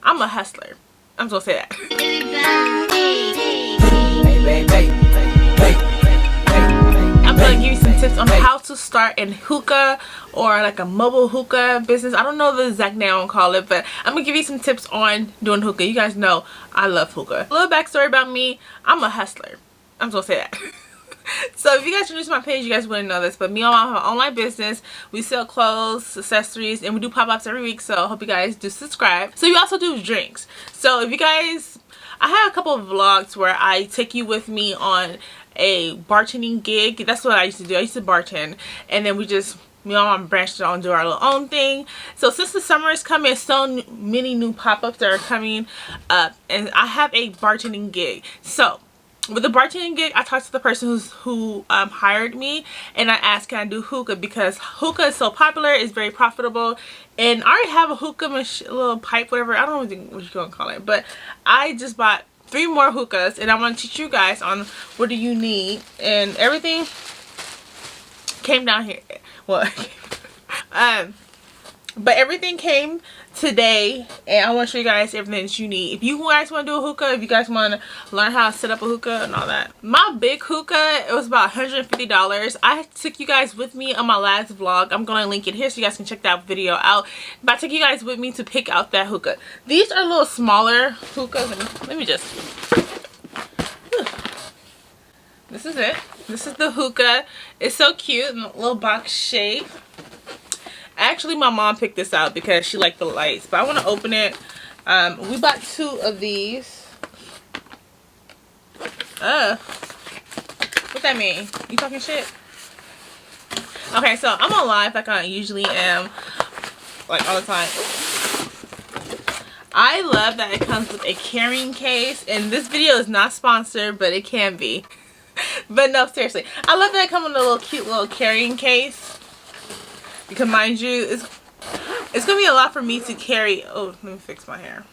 I'm a hustler. I'm just gonna say that. I'm gonna give you some tips on how to start a hookah or like a mobile hookah business. I don't know the exact name I'll call it, but I'm gonna give you some tips on doing hookah. You guys know I love hookah. A little backstory about me: I'm a hustler. I'm just gonna say that. So if you guys are new to my page, you guys wouldn't know this, but me and my mom have an online business. We sell clothes, accessories, and we do pop-ups every week, so I hope you guys do subscribe. So we also do drinks. So if you guys, I have a couple of vlogs where I take you with me on a bartending gig. That's what I used to do. I used to bartend, and then me and my mom branched out and do our little own thing. So since the summer is coming, so many new pop-ups that are coming up, and I have a bartending gig. So with the bartending gig, I talked to the person who hired me, and I asked, can I do hookah, because hookah is so popular, it's very profitable, and I already have a hookah machine, little pipe, whatever, I don't know what you're gonna call it, but I just bought 3 more hookahs, and I want to teach you guys on what do you need, and everything came down here. Well, but everything came today, and I want to show you guys everything that you need. If you guys want to do a hookah, if you guys want to learn how to set up a hookah and all that. My big hookah, it was about $150. I took you guys with me on my last vlog. I'm going to link it here so you guys can check that video out. But I took you guys with me to pick out that hookah. These are a little smaller hookahs. Let me just... This is it. This is the hookah. It's so cute in a little box shape. Actually, my mom picked this out because she liked the lights, but I want to open it. We bought 2 of these. What that mean? You talking shit? Okay, so I'm on live like I usually am, like all the time. I love that it comes with a carrying case, and this video is not sponsored, but it can be. But no, seriously, I love that it comes with a little cute little carrying case. Because mind you, it's gonna be a lot for me to carry. Oh, let me fix my hair.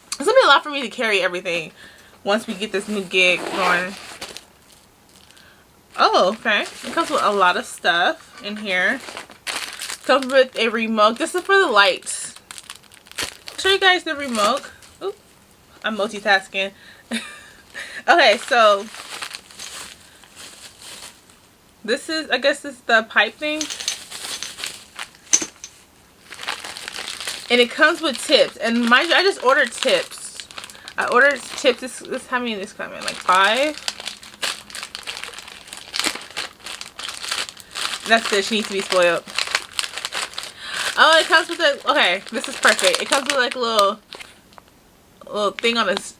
It's gonna be a lot for me to carry everything once we get this new gig going. Oh, okay. It comes with a lot of stuff in here. It comes with a remote. This is for the lights. I'll show you guys the remote. Oop, I'm multitasking. Okay, so this is, I guess this is the pipe thing. And it comes with tips. And mind you, I just ordered tips. I ordered tips. This how many of this come in? Like 5? That's it. She needs to be spoiled. Oh, it comes with a... Okay, this is perfect. It comes with like a little thing on this.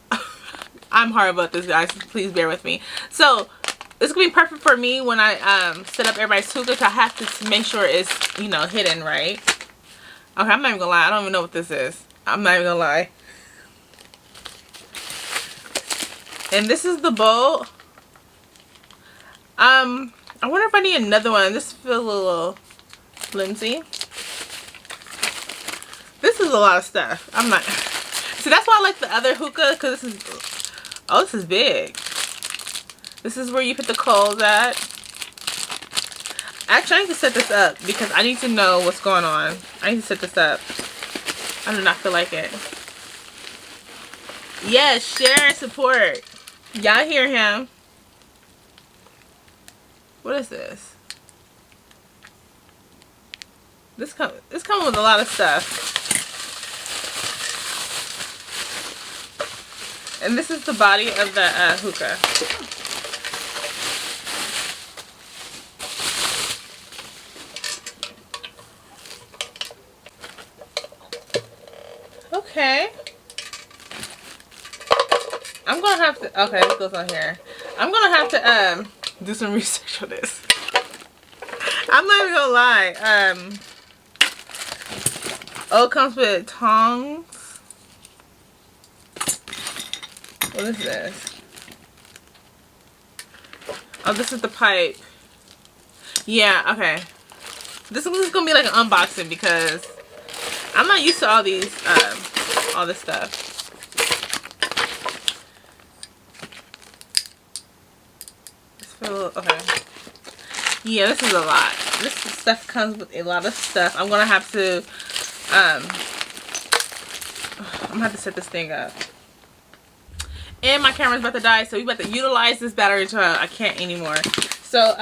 I'm horrible about this, guys. Please bear with me. So, this is going to be perfect for me when I set up everybody's hookah. I have to make sure it's, you know, hidden, right? Okay, I'm not even gonna lie. I don't even know what this is. I'm not even gonna lie. And this is the bowl. I wonder if I need another one. This feels a little flimsy. This is a lot of stuff. I'm not... See, that's why I like the other hookah, because this is... Oh, this is big. This is where you put the coals at. Actually, I need to set this up because I need to know what's going on. I need to set this up. I do not feel like it. Yes, share and support. Y'all hear him. What is this? This comes with a lot of stuff. And this is the body of the hookah. Okay. I'm gonna have to... Okay, this goes on here. I'm gonna have to do some research on this. I'm not even gonna lie. Oh, it comes with tongs. What is this? Oh, this is the pipe. Yeah, okay. This is gonna be like an unboxing because I'm not used to all these, all this stuff. Okay. Yeah, this is a lot. This stuff comes with a lot of stuff. I'm gonna have to, I'm gonna have to set this thing up. And my camera's about to die, so we about to utilize this battery until I can't anymore. So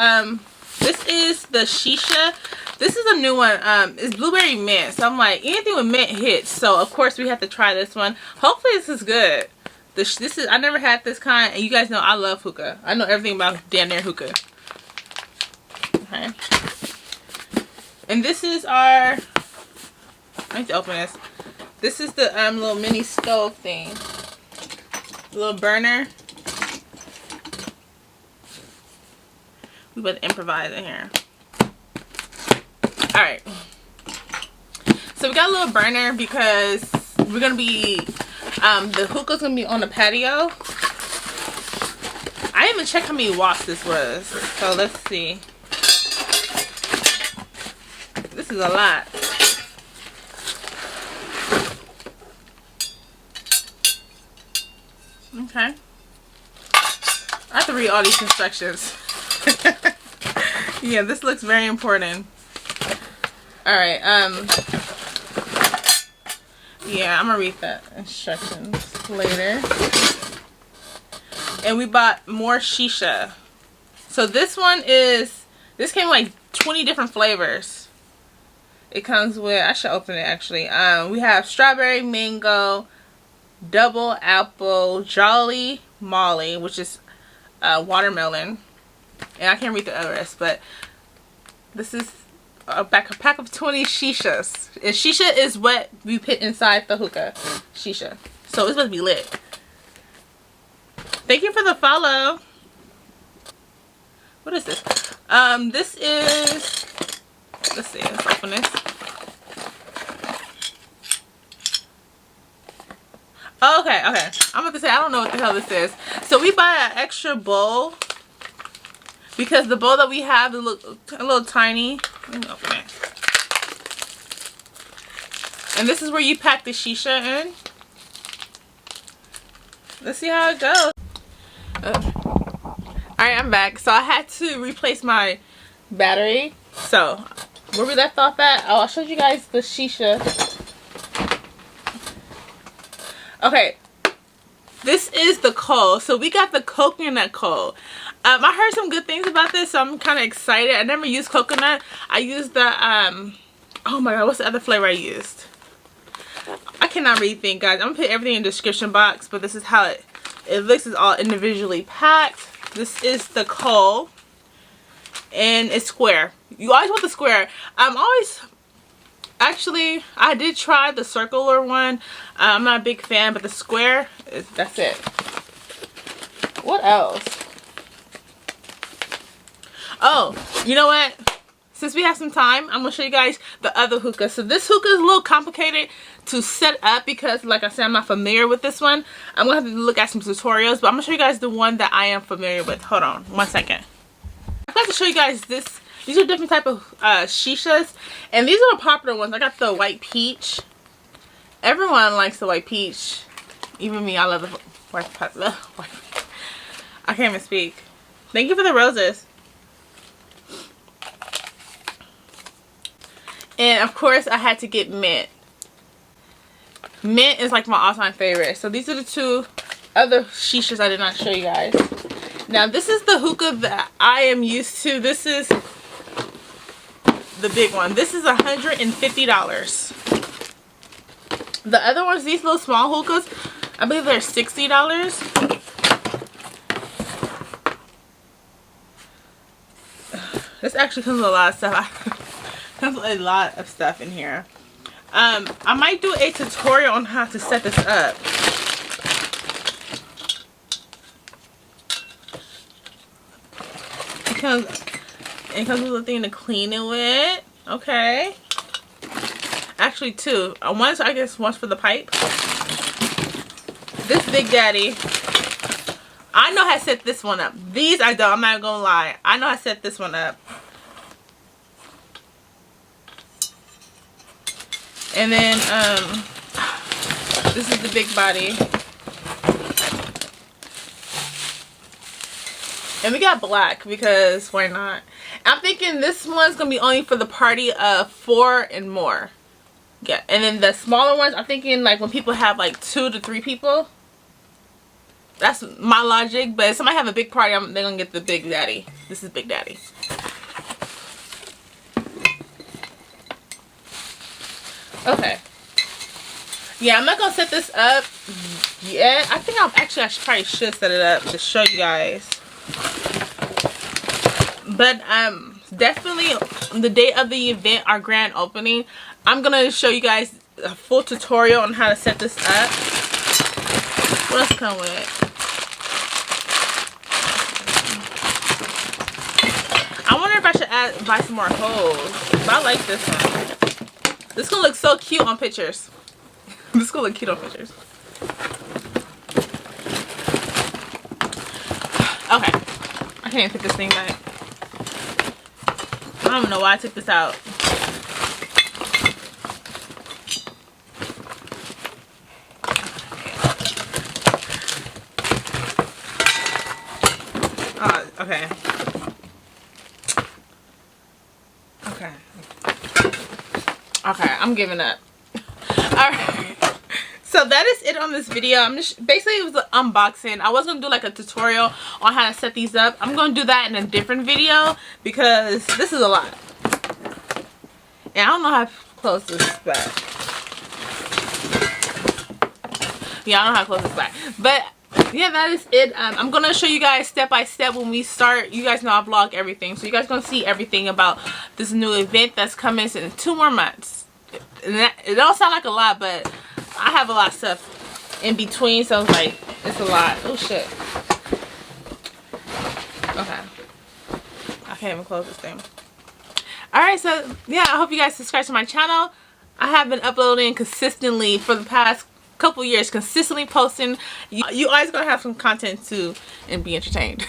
this is the Shisha. This is a new one. It's blueberry mint. So I'm like, anything with mint hits. So of course we have to try this one. Hopefully this is good. This is, I never had this kind, and you guys know I love hookah. I know everything about damn near hookah. Okay. And this is our, I need to open this. This is the little mini stove thing. Little burner. We better improvise in here. Alright. So we got a little burner because we're gonna be the hookah's gonna be on the patio. I didn't even check how many watts this was. So let's see. This is a lot. Okay. I have to read all these instructions. Yeah, this looks very important. Alright, yeah, I'm gonna read the instructions later. And we bought more Shisha. So this one is, this came like 20 different flavors. It comes with, I should open it actually. We have strawberry, mango, double apple, jolly molly, which is watermelon. And I can't read the rest, but this is a pack of 20 Shishas. And Shisha is what we put inside the hookah. Shisha. So it's supposed to be lit. Thank you for the follow. What is this? This is, let's see, let's open this. Oh, okay. I'm about to say, I don't know what the hell this is. So we buy an extra bowl because the bowl that we have is a little tiny. Let me open it. And this is where you pack the Shisha in. Let's see how it goes. Alright, I'm back. So I had to replace my battery. So where we left off at, oh, I showed you guys the Shisha. Okay, this is the coal. So we got the coconut coal. I heard some good things about this, so I'm kind of excited. I never used coconut. I used the oh my god, what's the other flavor I used? I cannot read things, guys. I'm gonna put everything in the description box, but this is how it looks. It's all individually packed. This is the coal, and it's square. You always want the square. Actually, I did try the circular one. I'm not a big fan, but the square, that's it. What else? Oh, you know what? Since we have some time, I'm going to show you guys the other hookah. So this hookah is a little complicated to set up because, like I said, I'm not familiar with this one. I'm going to have to look at some tutorials, but I'm going to show you guys the one that I am familiar with. Hold on, 1 second. I'd like to show you guys this. These are different type of Shishas, and these are the popular ones. I got the white peach. Everyone likes the white peach, even me. I love the white peach. I can't even speak. Thank you for the roses. And of course, I had to get mint. Mint is like my all-time favorite. So these are the two other Shishas I did not show you guys. Now this is the hookah that I am used to. This is the big one. This is $150. The other ones, these little small hookahs, I believe they're $60. This actually comes with a lot of stuff. Comes with a lot of stuff in here. I might do a tutorial on how to set this up. Because it comes with a thing to clean it with. Okay. Actually, two. Once, I guess, once for the pipe. This Big Daddy, I know how to set this one up. These I don't. I'm not gonna lie. I know how to set this one up. And then, this is the big body. And we got black because why not? I'm thinking this one's gonna be only for the party of 4 and more. Yeah, and then the smaller ones, I'm thinking like when people have like 2 to 3 people. That's my logic. But if somebody have a big party, they're gonna get the Big Daddy. This is Big Daddy. Okay. Yeah, I'm not gonna set this up yet. I think I probably should set it up to show you guys. But definitely the day of the event, our grand opening, I'm gonna show you guys a full tutorial on how to set this up. What else come with it? I wonder if I should buy some more holes. But I like this one. This is gonna look so cute on pictures. This is gonna look cute on pictures. Okay. I can't put this thing back. I don't even know why I took this out. Okay. Okay. Okay, I'm giving up. Alright. So that is it on this video. I'm just basically, it was an unboxing. I was gonna do like a tutorial on how to set these up. I'm gonna do that in a different video because this is a lot. And I don't know how to close this back. Yeah, I don't know how to close this back. But yeah, that is it. I'm gonna show you guys step by step when we start. You guys know I vlog everything, so you guys gonna see everything about this new event that's coming in 2 more months. And it don't sound like a lot, but I have a lot of stuff in between, so it's like, it's a lot. Oh shit. Okay. I can't even close this thing. Alright, so yeah, I hope you guys subscribe to my channel. I have been uploading consistently for the past couple years, consistently posting. You always gonna have some content too and be entertained.